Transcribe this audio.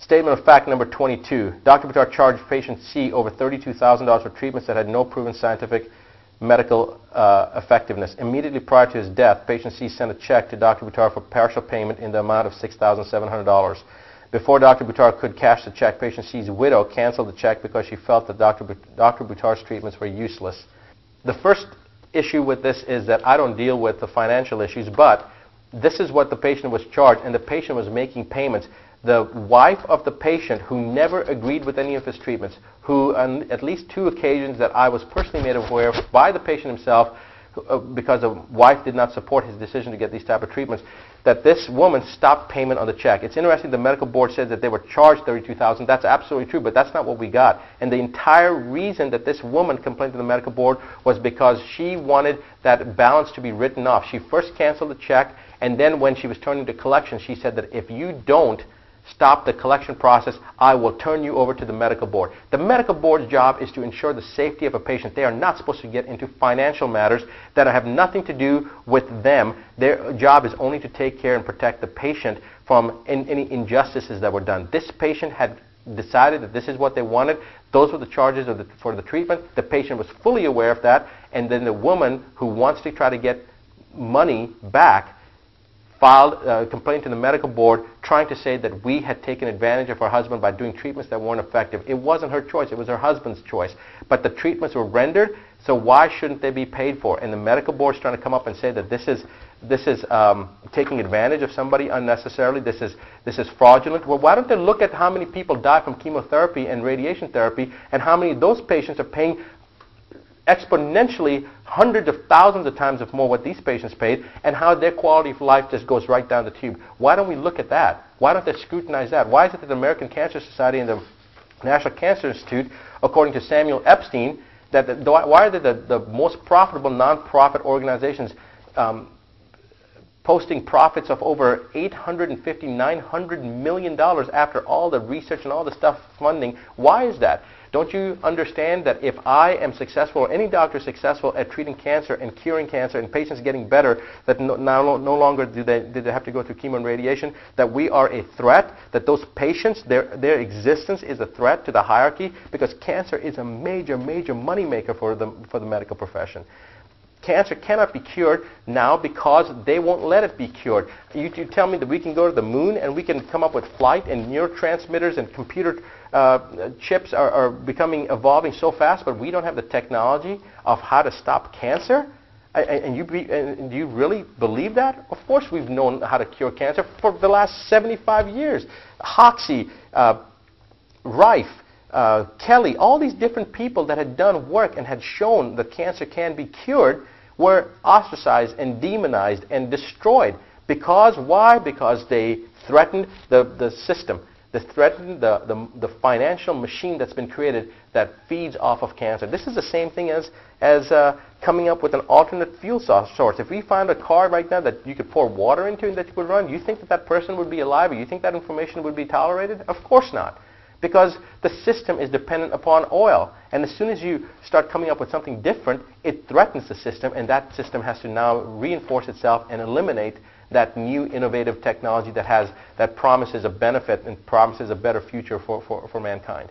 Statement of fact number 22. Dr. Buttar charged patient C over $32,000 for treatments that had no proven scientific medical effectiveness. Immediately prior to his death, patient C sent a check to Dr. Buttar for partial payment in the amount of $6,700. Before Dr. Buttar could cash the check, patient C's widow canceled the check because she felt that Dr. Buttar's treatments were useless. The first issue with this is that I don't deal with the financial issues, but this is what the patient was charged, and the patient was making payments. The wife of the patient, who never agreed with any of his treatments, who on at least 2 occasions that I was personally made aware of by the patient himself, because the wife did not support his decision to get these type of treatments, that this woman stopped payment on the check. It's interesting, the medical board said that they were charged $32,000. That's absolutely true, but that's not what we got. And the entire reason that this woman complained to the medical board was because she wanted that balance to be written off. She first canceled the check, and then when she was turning to collection, she said that if you don't stop the collection process, I will turn you over to the medical board. The medical board's job is to ensure the safety of a patient. They are not supposed to get into financial matters that have nothing to do with them. Their job is only to take care and protect the patient from any injustices that were done. This patient had decided that this is what they wanted. Those were the charges for the treatment. The patient was fully aware of that, and then the woman who wants to try to get money back filed a complaint to the medical board trying to say that we had taken advantage of her husband by doing treatments that weren't effective. It wasn't her choice. It was her husband's choice. But the treatments were rendered, so why shouldn't they be paid for? And the medical board's trying to come up and say that this is taking advantage of somebody unnecessarily. This is fraudulent. Well, why don't they look at how many people die from chemotherapy and radiation therapy, and how many of those patients are paying exponentially hundreds of thousands of times of more what these patients paid, and how their quality of life just goes right down the tube. Why don't we look at that? Why don't they scrutinize that? Why is it that the American Cancer Society and the National Cancer Institute, according to Samuel Epstein, why are they the most profitable non-profit organizations posting profits of over $850, $900 million after all the research and all the stuff funding? Why is that? Don't you understand that if I am successful, or any doctor is successful at treating cancer and curing cancer and patients getting better, that no longer do they have to go through chemo and radiation, that we are a threat, that those patients, their existence is a threat to the hierarchy, because cancer is a major, major moneymaker for the medical profession. Cancer cannot be cured now because they won't let it be cured. You tell me that we can go to the moon and we can come up with flight and neurotransmitters and computer chips are evolving so fast, but we don't have the technology of how to stop cancer? And do you really believe that? Of course we've known how to cure cancer for the last 75 years. Hoxsey, Rife, Kelly, all these different people that had done work and had shown that cancer can be cured were ostracized and demonized and destroyed. Because why? Because they threatened the system. They threatened the financial machine that's been created that feeds off of cancer. This is the same thing as coming up with an alternate fuel source. If we found a car right now that you could pour water into and that you could run, you think that person would be alive, or you think that information would be tolerated? Of course not. Because the system is dependent upon oil. And as soon as you start coming up with something different, it threatens the system, and that system has to now reinforce itself and eliminate that new innovative technology that promises a benefit and promises a better future for mankind.